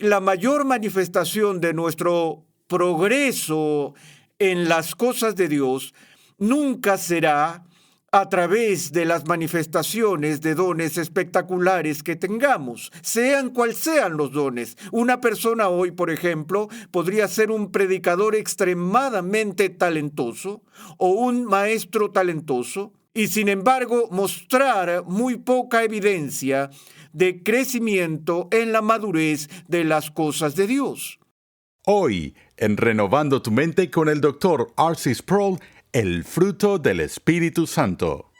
la mayor manifestación de nuestro progreso en las cosas de Dios nunca será a través de las manifestaciones de dones espectaculares que tengamos, sean cual sean los dones. Una persona hoy, por ejemplo, podría ser un predicador extremadamente talentoso o un maestro talentoso y, sin embargo, mostrar muy poca evidencia de crecimiento en la madurez de las cosas de Dios. Hoy, en Renovando tu Mente con el Dr. R.C. Sproul, el fruto del Espíritu Santo.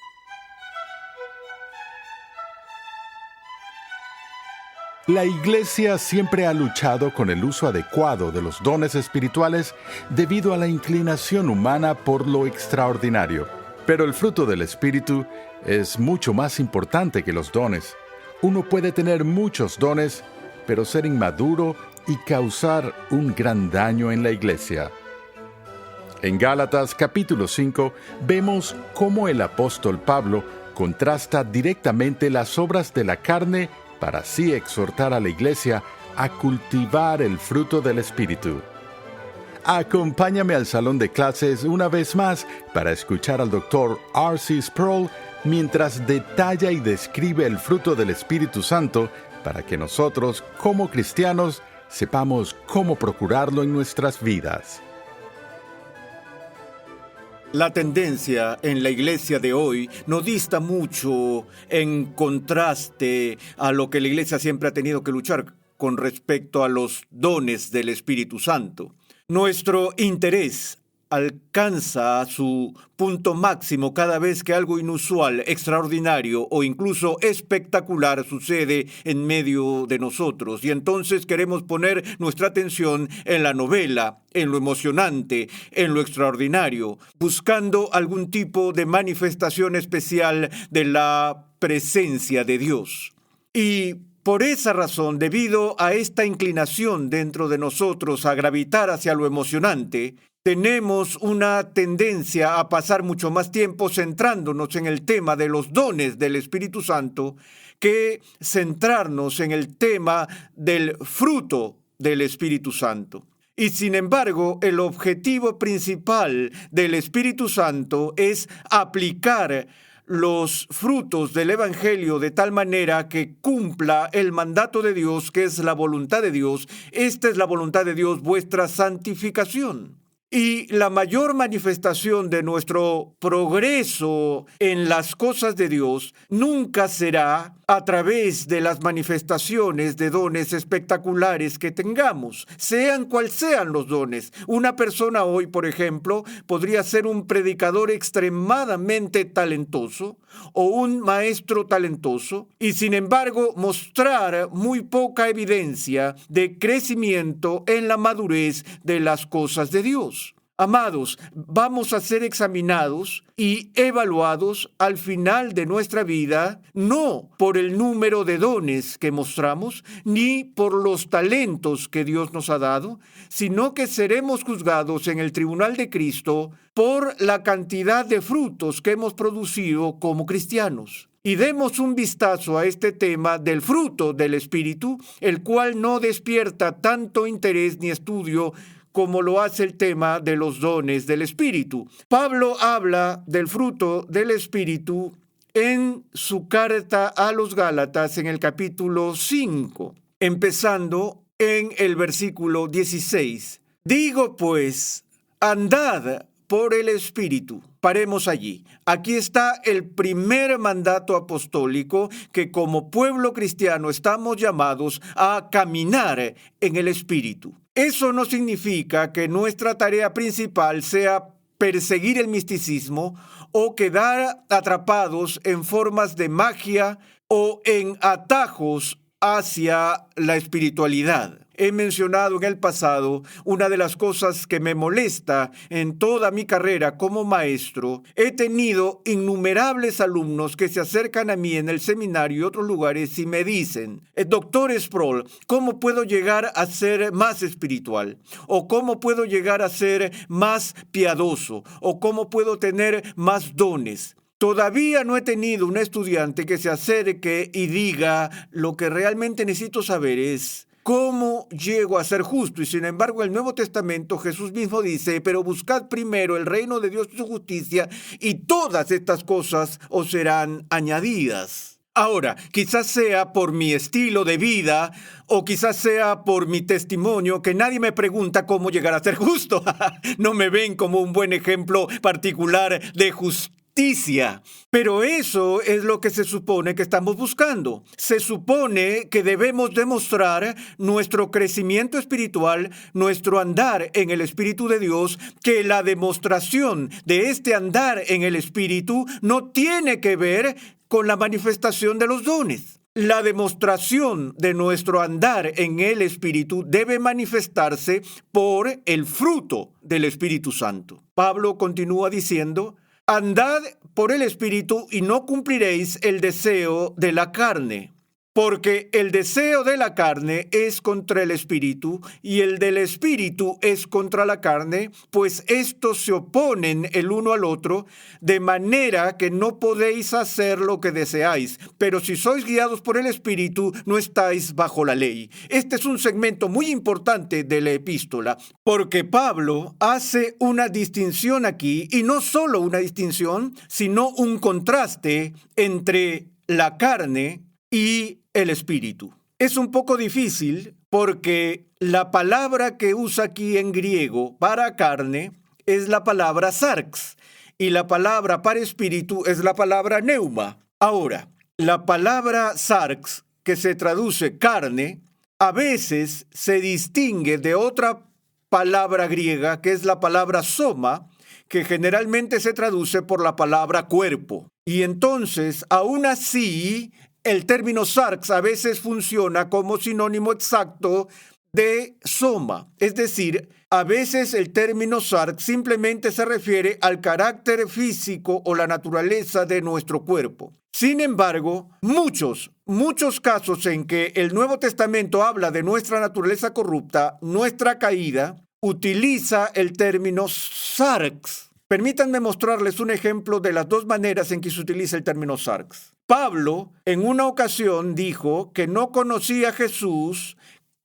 La Iglesia siempre ha luchado con el uso adecuado de los dones espirituales debido a la inclinación humana por lo extraordinario. Pero el fruto del Espíritu es mucho más importante que los dones. Uno puede tener muchos dones, pero ser inmaduro y causar un gran daño en la Iglesia. En Gálatas capítulo 5 vemos cómo el apóstol Pablo contrasta directamente las obras de la carne para así exhortar a la Iglesia a cultivar el fruto del Espíritu. Acompáñame al salón de clases una vez más para escuchar al Dr. R.C. Sproul mientras detalla y describe el fruto del Espíritu Santo para que nosotros, como cristianos, sepamos cómo procurarlo en nuestras vidas. La tendencia en la iglesia de hoy no dista mucho en contraste a lo que la iglesia siempre ha tenido que luchar con respecto a los dones del Espíritu Santo. Nuestro interés alcanza su punto máximo cada vez que algo inusual, extraordinario o incluso espectacular sucede en medio de nosotros. Y entonces queremos poner nuestra atención en la novela, en lo emocionante, en lo extraordinario, buscando algún tipo de manifestación especial de la presencia de Dios. Y por esa razón, debido a esta inclinación dentro de nosotros a gravitar hacia lo emocionante, tenemos una tendencia a pasar mucho más tiempo centrándonos en el tema de los dones del Espíritu Santo que centrarnos en el tema del fruto del Espíritu Santo. Y sin embargo, el objetivo principal del Espíritu Santo es aplicar los frutos del Evangelio de tal manera que cumpla el mandato de Dios, que es la voluntad de Dios. Esta es la voluntad de Dios, vuestra santificación. Y la mayor manifestación de nuestro progreso en las cosas de Dios nunca será a través de las manifestaciones de dones espectaculares que tengamos, sean cual sean los dones. Una persona hoy, por ejemplo, podría ser un predicador extremadamente talentoso o un maestro talentoso y, sin embargo, mostrar muy poca evidencia de crecimiento en la madurez de las cosas de Dios. Amados, vamos a ser examinados y evaluados al final de nuestra vida, no por el número de dones que mostramos, ni por los talentos que Dios nos ha dado, sino que seremos juzgados en el tribunal de Cristo por la cantidad de frutos que hemos producido como cristianos. Y demos un vistazo a este tema del fruto del Espíritu, el cual no despierta tanto interés ni estudio como lo hace el tema de los dones del Espíritu. Pablo habla del fruto del Espíritu en su carta a los Gálatas en el capítulo 5, empezando en el versículo 16. Digo pues, andad por el Espíritu. Paremos allí. Aquí está el primer mandato apostólico que como pueblo cristiano estamos llamados a caminar en el Espíritu. Eso no significa que nuestra tarea principal sea perseguir el misticismo o quedar atrapados en formas de magia o en atajos hacia la espiritualidad. He mencionado en el pasado una de las cosas que me molesta en toda mi carrera como maestro. He tenido innumerables alumnos que se acercan a mí en el seminario y otros lugares y me dicen, Dr. Sproul, ¿cómo puedo llegar a ser más espiritual? ¿O cómo puedo llegar a ser más piadoso? ¿O cómo puedo tener más dones? Todavía no he tenido un estudiante que se acerque y diga, lo que realmente necesito saber es, ¿cómo llego a ser justo? Y sin embargo, en el Nuevo Testamento Jesús mismo dice, pero buscad primero el reino de Dios y su justicia, y todas estas cosas os serán añadidas. Ahora, quizás sea por mi estilo de vida o quizás sea por mi testimonio que nadie me pregunta cómo llegar a ser justo. No me ven como un buen ejemplo particular de justicia. Pero eso es lo que se supone que estamos buscando. Se supone que debemos demostrar nuestro crecimiento espiritual, nuestro andar en el Espíritu de Dios, que la demostración de este andar en el Espíritu no tiene que ver con la manifestación de los dones. La demostración de nuestro andar en el Espíritu debe manifestarse por el fruto del Espíritu Santo. Pablo continúa diciendo, andad por el Espíritu y no cumpliréis el deseo de la carne. Porque el deseo de la carne es contra el Espíritu y el del Espíritu es contra la carne, pues estos se oponen el uno al otro, de manera que no podéis hacer lo que deseáis. Pero si sois guiados por el Espíritu, no estáis bajo la ley. Este es un segmento muy importante de la epístola, porque Pablo hace una distinción aquí, y no solo una distinción, sino un contraste entre la carne y el espíritu. Es un poco difícil porque la palabra que usa aquí en griego para carne es la palabra sarx y la palabra para espíritu es la palabra neuma. Ahora, la palabra sarx, que se traduce carne, a veces se distingue de otra palabra griega que es la palabra soma, que generalmente se traduce por la palabra cuerpo. Y entonces, aún así, el término sarx a veces funciona como sinónimo exacto de soma. Es decir, a veces el término sarx simplemente se refiere al carácter físico o la naturaleza de nuestro cuerpo. Sin embargo, muchos casos en que el Nuevo Testamento habla de nuestra naturaleza corrupta, nuestra caída, utiliza el término sarx. Permítanme mostrarles un ejemplo de las dos maneras en que se utiliza el término sarx. Pablo, en una ocasión, dijo que no conocía a Jesús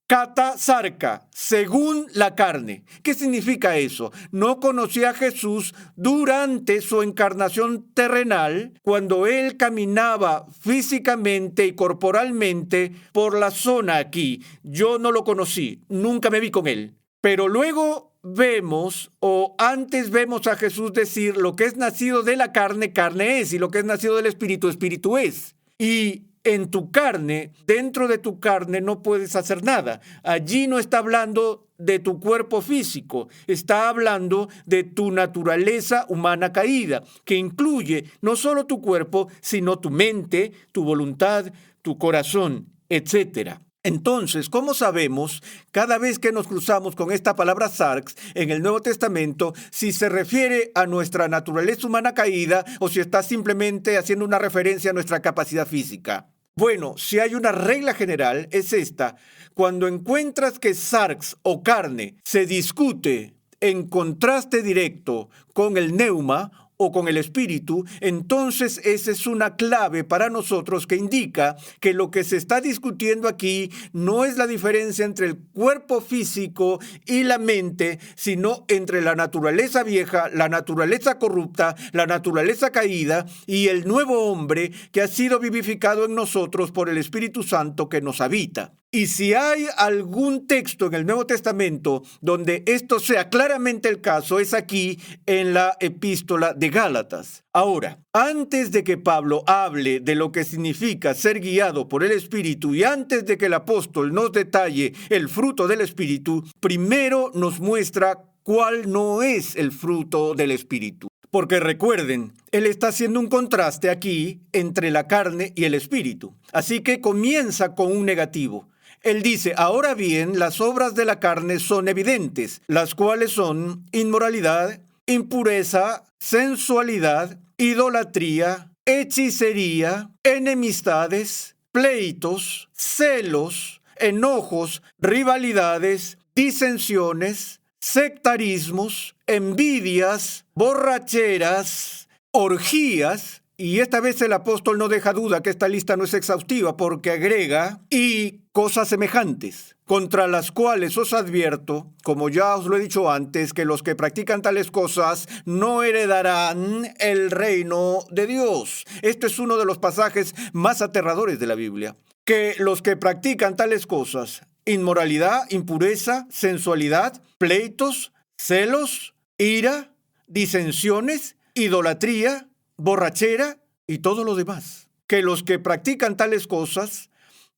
kata sarka, según la carne. ¿Qué significa eso? No conocía a Jesús durante su encarnación terrenal, cuando él caminaba físicamente y corporalmente por la zona aquí. Yo no lo conocí, nunca me vi con él. Pero luego vemos, o antes vemos a Jesús decir, lo que es nacido de la carne, carne es, y lo que es nacido del espíritu, espíritu es. Y en tu carne, dentro de tu carne, no puedes hacer nada. Allí no está hablando de tu cuerpo físico, está hablando de tu naturaleza humana caída, que incluye no solo tu cuerpo, sino tu mente, tu voluntad, tu corazón, etcétera. Entonces, ¿cómo sabemos cada vez que nos cruzamos con esta palabra sarx en el Nuevo Testamento si se refiere a nuestra naturaleza humana caída o si está simplemente haciendo una referencia a nuestra capacidad física? Bueno, si hay una regla general es esta. Cuando encuentras que sarx o carne se discute en contraste directo con el neuma o con el espíritu, entonces esa es una clave para nosotros que indica que lo que se está discutiendo aquí no es la diferencia entre el cuerpo físico y la mente, sino entre la naturaleza vieja, la naturaleza corrupta, la naturaleza caída y el nuevo hombre que ha sido vivificado en nosotros por el Espíritu Santo que nos habita. Y si hay algún texto en el Nuevo Testamento donde esto sea claramente el caso, es aquí en la epístola de Gálatas. Ahora, antes de que Pablo hable de lo que significa ser guiado por el Espíritu y antes de que el apóstol nos detalle el fruto del Espíritu, primero nos muestra cuál no es el fruto del Espíritu. Porque recuerden, él está haciendo un contraste aquí entre la carne y el Espíritu. Así que comienza con un negativo. Él dice, ahora bien, las obras de la carne son evidentes, las cuales son inmoralidad, impureza, sensualidad, idolatría, hechicería, enemistades, pleitos, celos, enojos, rivalidades, disensiones, sectarismos, envidias, borracheras, orgías. Y esta vez el apóstol no deja duda que esta lista no es exhaustiva porque agrega y cosas semejantes. contra las cuales os advierto, como ya os lo he dicho antes, que los que practican tales cosas no heredarán el reino de Dios. Este es uno de los pasajes más aterradores de la Biblia. Que los que practican tales cosas, inmoralidad, impureza, sensualidad, pleitos, celos, ira, disensiones, idolatría, borrachera y todo lo demás. Que los que practican tales cosas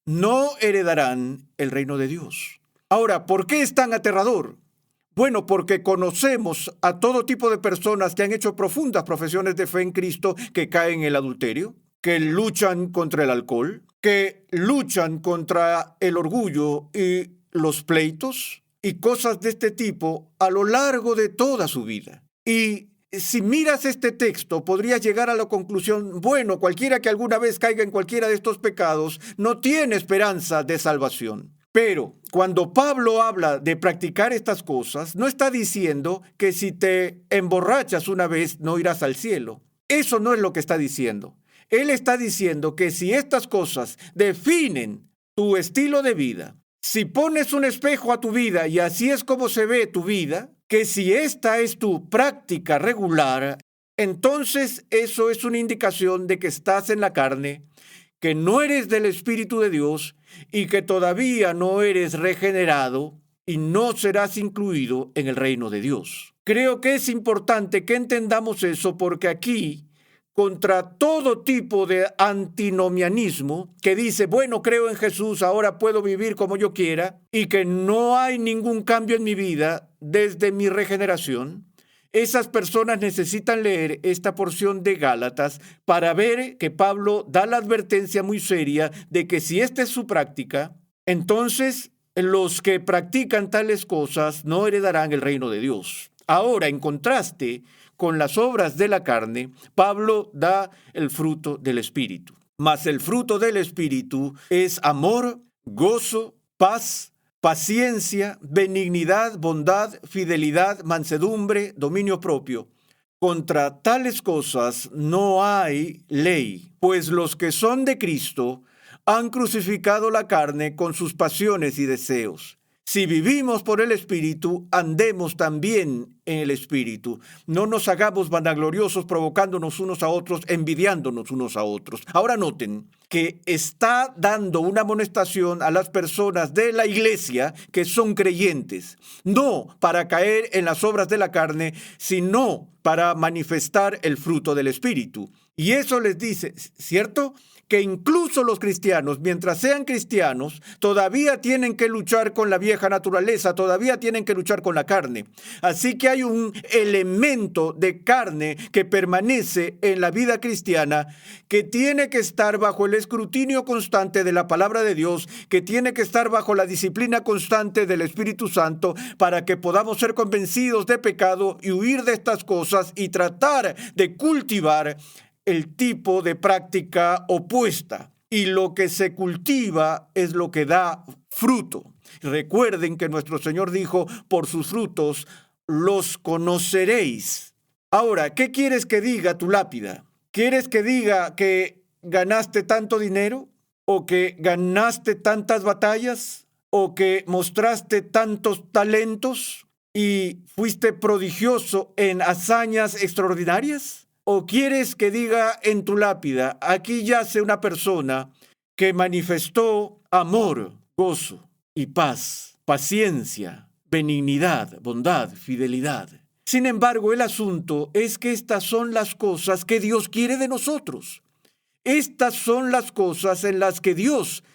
no heredarán el reino de Dios. Ahora, ¿por qué es tan aterrador? Bueno, porque conocemos a todo tipo de personas que han hecho profundas profesiones de fe en Cristo que caen en el adulterio, que luchan contra el alcohol, que luchan contra el orgullo y los pleitos y cosas de este tipo a lo largo de toda su vida. Y si miras este texto, podrías llegar a la conclusión, bueno, cualquiera que alguna vez caiga en cualquiera de estos pecados no tiene esperanza de salvación. Pero cuando Pablo habla de practicar estas cosas, no está diciendo que si te emborrachas una vez no irás al cielo. Eso no es lo que está diciendo. Él está diciendo que si estas cosas definen tu estilo de vida, si pones un espejo a tu vida y así es como se ve tu vida, que si esta es tu práctica regular, entonces eso es una indicación de que estás en la carne, que no eres del Espíritu de Dios y que todavía no eres regenerado y no serás incluido en el reino de Dios. Creo que es importante que entendamos eso porque aquí, contra todo tipo de antinomianismo que dice, bueno, creo en Jesús, ahora puedo vivir como yo quiera y que no hay ningún cambio en mi vida desde mi regeneración, esas personas necesitan leer esta porción de Gálatas para ver que Pablo da la advertencia muy seria de que si esta es su práctica, entonces los que practican tales cosas no heredarán el reino de Dios. Ahora, en contraste con las obras de la carne, Pablo da el fruto del Espíritu. Mas el fruto del Espíritu es amor, gozo, paz, paciencia, benignidad, bondad, fidelidad, mansedumbre, dominio propio. Contra tales cosas no hay ley, pues los que son de Cristo han crucificado la carne con sus pasiones y deseos. Si vivimos por el Espíritu, andemos también en el Espíritu. No nos hagamos vanagloriosos, provocándonos unos a otros, envidiándonos unos a otros. Ahora noten que está dando una amonestación a las personas de la iglesia que son creyentes, no para caer en las obras de la carne, sino para manifestar el fruto del Espíritu. Y eso les dice, ¿cierto?, que incluso los cristianos, mientras sean cristianos, todavía tienen que luchar con la vieja naturaleza, todavía tienen que luchar con la carne. Así que hay un elemento de carne que permanece en la vida cristiana, que tiene que estar bajo el escrutinio constante de la palabra de Dios, que tiene que estar bajo la disciplina constante del Espíritu Santo, para que podamos ser convencidos de pecado y huir de estas cosas y tratar de cultivar el tipo de práctica opuesta. Y lo que se cultiva es lo que da fruto. Recuerden que nuestro Señor dijo, por sus frutos los conoceréis. Ahora, ¿qué quieres que diga tu lápida? ¿Quieres que diga que ganaste tanto dinero? ¿O que ganaste tantas batallas? ¿O que mostraste tantos talentos y fuiste prodigioso en hazañas extraordinarias? ¿O quieres que diga en tu lápida, aquí yace una persona que manifestó amor, gozo y paz, paciencia, benignidad, bondad, fidelidad? Sin embargo, el asunto es que estas son las cosas que Dios quiere de nosotros. Estas son las cosas en las que Dios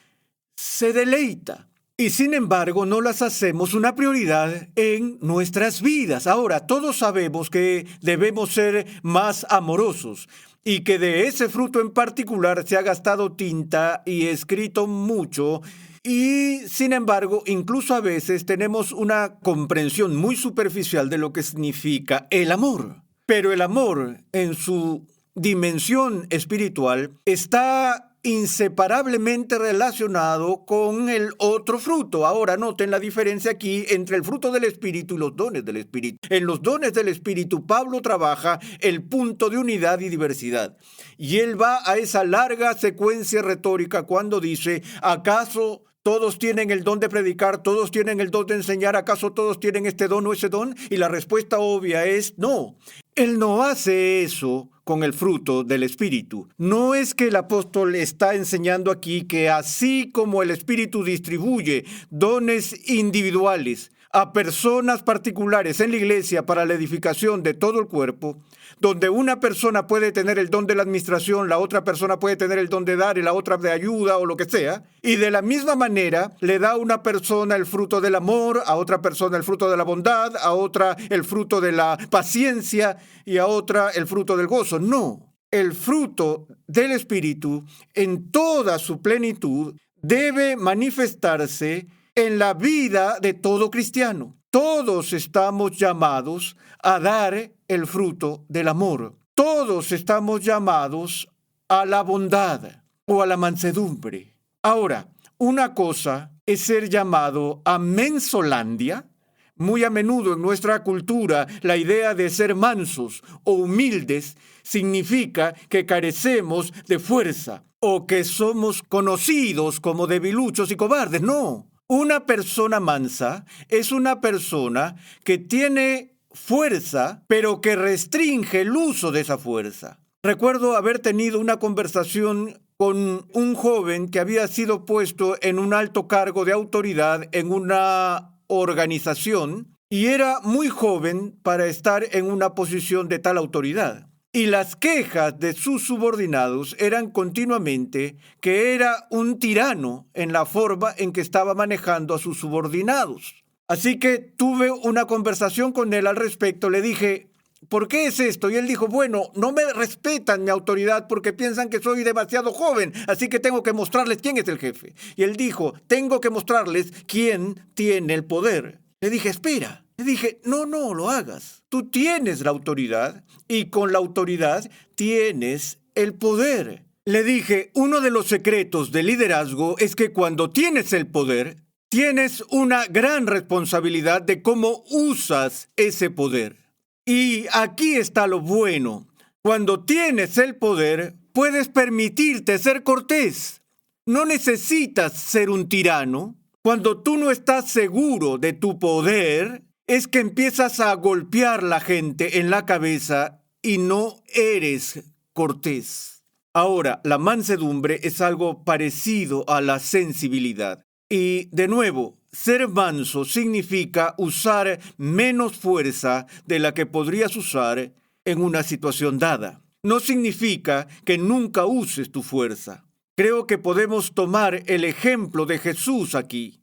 se deleita. Y sin embargo, no las hacemos una prioridad en nuestras vidas. Ahora, todos sabemos que debemos ser más amorosos y que de ese fruto en particular se ha gastado tinta y escrito mucho. Y sin embargo, incluso a veces tenemos una comprensión muy superficial de lo que significa el amor. Pero el amor en su dimensión espiritual está inseparablemente relacionado con el otro fruto. Ahora noten la diferencia aquí entre el fruto del Espíritu y los dones del Espíritu. En los dones del Espíritu, Pablo trabaja el punto de unidad y diversidad. Y él va a esa larga secuencia retórica cuando dice, ¿acaso ¿Todos tienen el don de predicar? ¿Todos tienen el don de enseñar? ¿Acaso todos tienen este don o ese don? Y la respuesta obvia es no. Él no hace eso con el fruto del Espíritu. No es que el apóstol está enseñando aquí que así como el Espíritu distribuye dones individuales a personas particulares en la iglesia para la edificación de todo el cuerpo, donde una persona puede tener el don de la administración, la otra persona puede tener el don de dar y la otra de ayuda o lo que sea, y de la misma manera le da a una persona el fruto del amor, a otra persona el fruto de la bondad, a otra el fruto de la paciencia y a otra el fruto del gozo. No, el fruto del Espíritu en toda su plenitud debe manifestarse en la vida de todo cristiano. Todos estamos llamados a dar el fruto del amor. Todos estamos llamados a la bondad o a la mansedumbre. Ahora, una cosa es ser llamado a mensolandia. Muy a menudo en nuestra cultura, la idea de ser mansos o humildes significa que carecemos de fuerza o que somos conocidos como debiluchos y cobardes. No. Una persona mansa es una persona que tiene fuerza, pero que restringe el uso de esa fuerza. Recuerdo haber tenido una conversación con un joven que había sido puesto en un alto cargo de autoridad en una organización y era muy joven para estar en una posición de tal autoridad. Y las quejas de sus subordinados eran continuamente que era un tirano en la forma en que estaba manejando a sus subordinados. Así que tuve una conversación con él al respecto. Le dije, ¿por qué es esto? Y él dijo, bueno, no me respetan mi autoridad porque piensan que soy demasiado joven, así que tengo que mostrarles quién es el jefe. Y él dijo, tengo que mostrarles quién tiene el poder. Le dije, espera. Le dije, no lo hagas. Tú tienes la autoridad y con la autoridad tienes el poder. Le dije, uno de los secretos del liderazgo es que cuando tienes el poder, tienes una gran responsabilidad de cómo usas ese poder. Y aquí está lo bueno. Cuando tienes el poder, puedes permitirte ser cortés. No necesitas ser un tirano. Cuando tú no estás seguro de tu poder, es que empiezas a golpear a la gente en la cabeza y no eres cortés. Ahora, la mansedumbre es algo parecido a la sensibilidad. Y, de nuevo, ser manso significa usar menos fuerza de la que podrías usar en una situación dada. No significa que nunca uses tu fuerza. Creo que podemos tomar el ejemplo de Jesús aquí.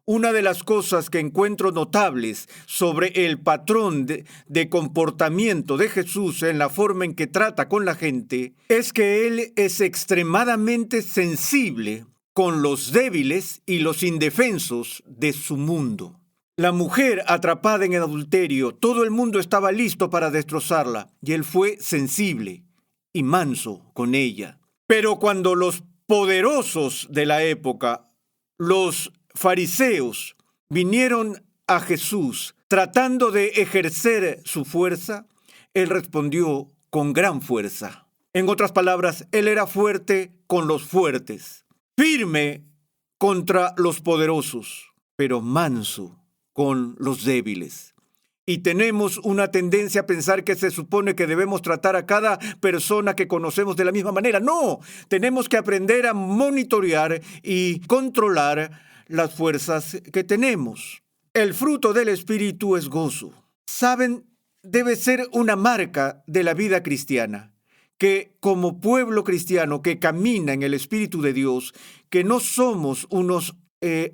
Una de las cosas que encuentro notables sobre el patrón de comportamiento de Jesús en la forma en que trata con la gente es que Él es extremadamente sensible con los débiles y los indefensos de su mundo. La mujer atrapada en el adulterio, todo el mundo estaba listo para destrozarla y Él fue sensible y manso con ella. Pero cuando los poderosos de la época, los fariseos, vinieron a Jesús tratando de ejercer su fuerza, Él respondió con gran fuerza. En otras palabras, Él era fuerte con los fuertes, firme contra los poderosos, pero manso con los débiles. Y tenemos una tendencia a pensar que se supone que debemos tratar a cada persona que conocemos de la misma manera. No, tenemos que aprender a monitorear y controlar las fuerzas que tenemos. El fruto del Espíritu es gozo. ¿Saben? Debe ser una marca de la vida cristiana, que como pueblo cristiano que camina en el Espíritu de Dios, que no somos unos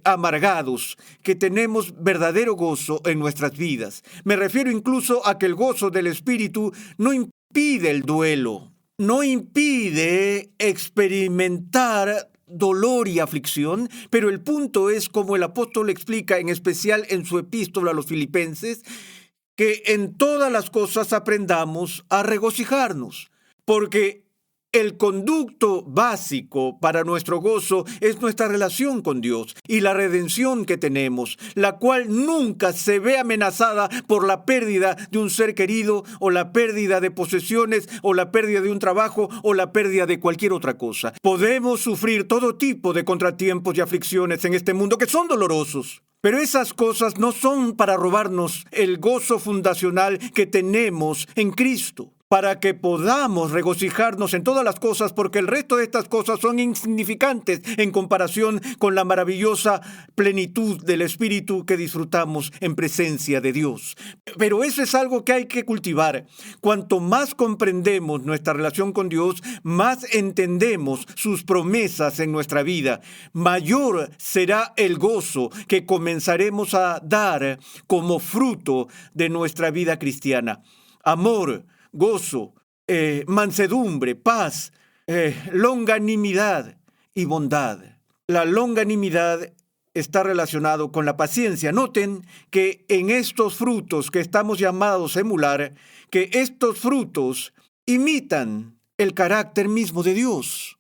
amargados, que tenemos verdadero gozo en nuestras vidas. Me refiero incluso a que el gozo del Espíritu no impide el duelo, no impide experimentar dolor y aflicción, pero el punto es, como el apóstol explica en especial en su epístola a los Filipenses, que en todas las cosas aprendamos a regocijarnos, porque El conducto básico para nuestro gozo es nuestra relación con Dios y la redención que tenemos, la cual nunca se ve amenazada por la pérdida de un ser querido o la pérdida de posesiones o la pérdida de un trabajo o la pérdida de cualquier otra cosa. Podemos sufrir todo tipo de contratiempos y aflicciones en este mundo que son dolorosos. Pero esas cosas no son para robarnos el gozo fundacional que tenemos en Cristo, para que podamos regocijarnos en todas las cosas, porque el resto de estas cosas son insignificantes en comparación con la maravillosa plenitud del Espíritu que disfrutamos en presencia de Dios. Pero eso es algo que hay que cultivar. Cuanto más comprendemos nuestra relación con Dios, más entendemos sus promesas en nuestra vida, mayor será el gozo que comenzaremos a dar como fruto de nuestra vida cristiana. Amor, gozo, mansedumbre, paz, longanimidad y bondad. La longanimidad está relacionado con la paciencia. Noten que en estos frutos que estamos llamados a emular, que estos frutos imitan el carácter mismo de Dios.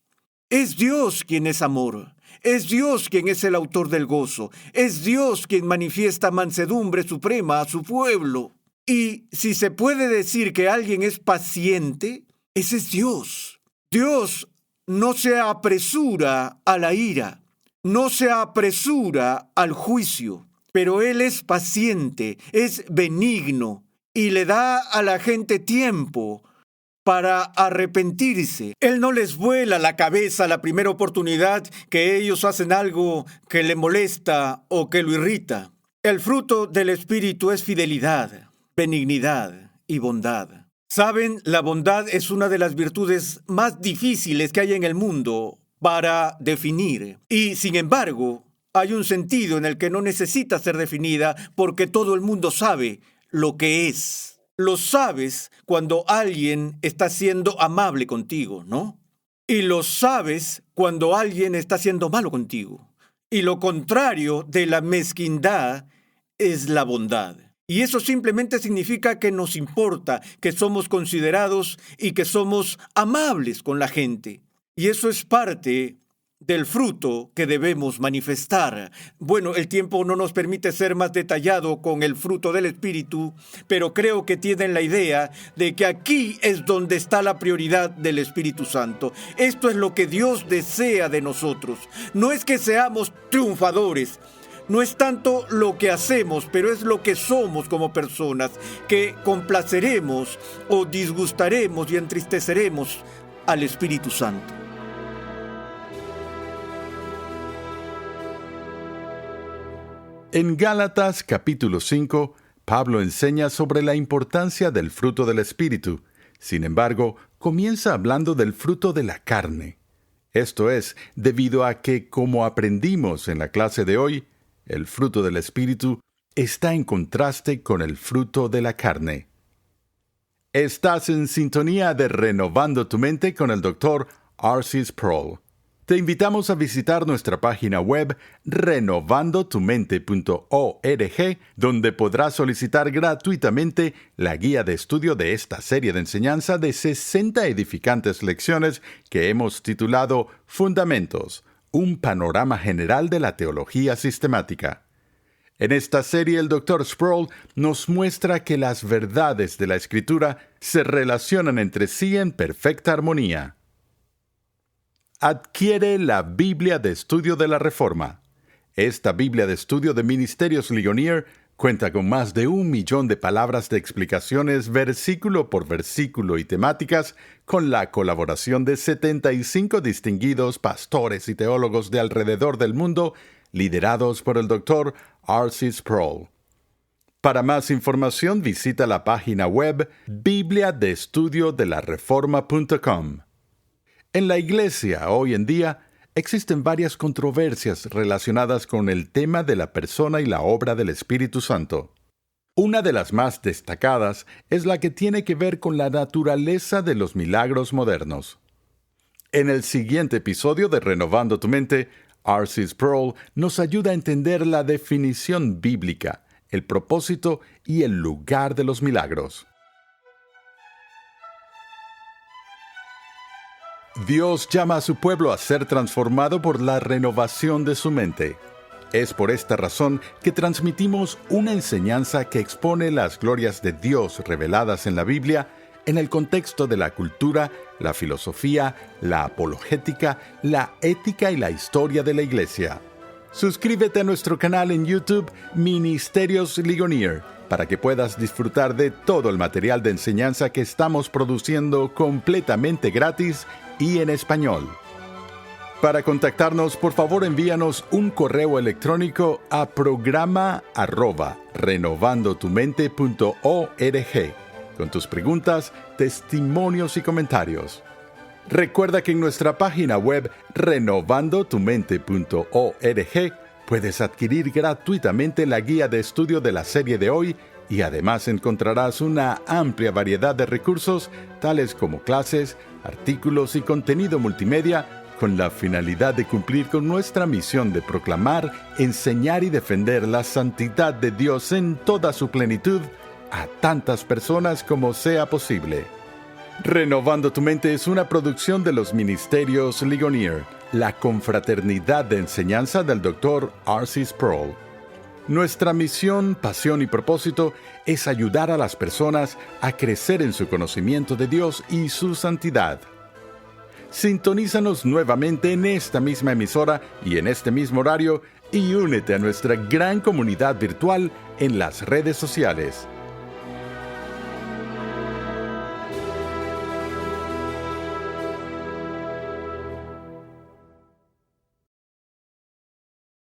Es Dios quien es amor. Es Dios quien es el autor del gozo. Es Dios quien manifiesta mansedumbre suprema a su pueblo. Y si se puede decir que alguien es paciente, ese es Dios. Dios no se apresura a la ira, no se apresura al juicio, pero Él es paciente, es benigno y le da a la gente tiempo para arrepentirse. Él no les vuela la cabeza a la primera oportunidad que ellos hacen algo que le molesta o que lo irrita. El fruto del Espíritu es fidelidad, benignidad y bondad. Saben, la bondad es una de las virtudes más difíciles que hay en el mundo para definir. Y, sin embargo, hay un sentido en el que no necesita ser definida porque todo el mundo sabe lo que es. Lo sabes cuando alguien está siendo amable contigo, ¿no? Y lo sabes cuando alguien está siendo malo contigo. Y lo contrario de la mezquindad es la bondad. Y eso simplemente significa que nos importa, que somos considerados y que somos amables con la gente. Y eso es parte del fruto que debemos manifestar. Bueno, el tiempo no nos permite ser más detallado con el fruto del Espíritu, pero creo que tienen la idea de que aquí es donde está la prioridad del Espíritu Santo. Esto es lo que Dios desea de nosotros. No es que seamos triunfadores. No es tanto lo que hacemos, pero es lo que somos como personas, que complaceremos o disgustaremos y entristeceremos al Espíritu Santo. En Gálatas capítulo 5, Pablo enseña sobre la importancia del fruto del Espíritu. Sin embargo, comienza hablando del fruto de la carne. Esto es, debido a que, como aprendimos en la clase de hoy, el fruto del Espíritu está en contraste con el fruto de la carne. Estás en sintonía de Renovando tu Mente con el Dr. R.C. Sproul. Te invitamos a visitar nuestra página web renovandotumente.org, donde podrás solicitar gratuitamente la guía de estudio de esta serie de enseñanza de 60 edificantes lecciones que hemos titulado Fundamentos, un panorama general de la teología sistemática. En esta serie, el Dr. Sproul nos muestra que las verdades de la Escritura se relacionan entre sí en perfecta armonía. Adquiere la Biblia de Estudio de la Reforma. Esta Biblia de Estudio de Ministerios Ligonier cuenta con más de 1 millón de palabras de explicaciones versículo por versículo y temáticas, con la colaboración de 75 distinguidos pastores y teólogos de alrededor del mundo, liderados por el Dr. R.C. Sproul. Para más información visita la página web bibliadeestudiodelareforma.com. En la Iglesia hoy en día existen varias controversias relacionadas con el tema de la persona y la obra del Espíritu Santo. Una de las más destacadas es la que tiene que ver con la naturaleza de los milagros modernos. En el siguiente episodio de Renovando tu Mente, R.C. Sproul nos ayuda a entender la definición bíblica, el propósito y el lugar de los milagros. Dios llama a su pueblo a ser transformado por la renovación de su mente. Es por esta razón que transmitimos una enseñanza que expone las glorias de Dios reveladas en la Biblia en el contexto de la cultura, la filosofía, la apologética, la ética y la historia de la Iglesia. Suscríbete a nuestro canal en YouTube Ministerios Ligonier para que puedas disfrutar de todo el material de enseñanza que estamos produciendo completamente gratis y en español. Para contactarnos, por favor envíanos un correo electrónico a programa@renovandotumente.org con tus preguntas, testimonios y comentarios. Recuerda que en nuestra página web renovandotumente.org puedes adquirir gratuitamente la guía de estudio de la serie de hoy y además encontrarás una amplia variedad de recursos tales como clases, artículos y contenido multimedia con la finalidad de cumplir con nuestra misión de proclamar, enseñar y defender la santidad de Dios en toda su plenitud a tantas personas como sea posible. Renovando tu Mente es una producción de los Ministerios Ligonier, la confraternidad de enseñanza del Dr. R.C. Sproul. Nuestra misión, pasión y propósito es ayudar a las personas a crecer en su conocimiento de Dios y su santidad. Sintonízanos nuevamente en esta misma emisora y en este mismo horario y únete a nuestra gran comunidad virtual en las redes sociales.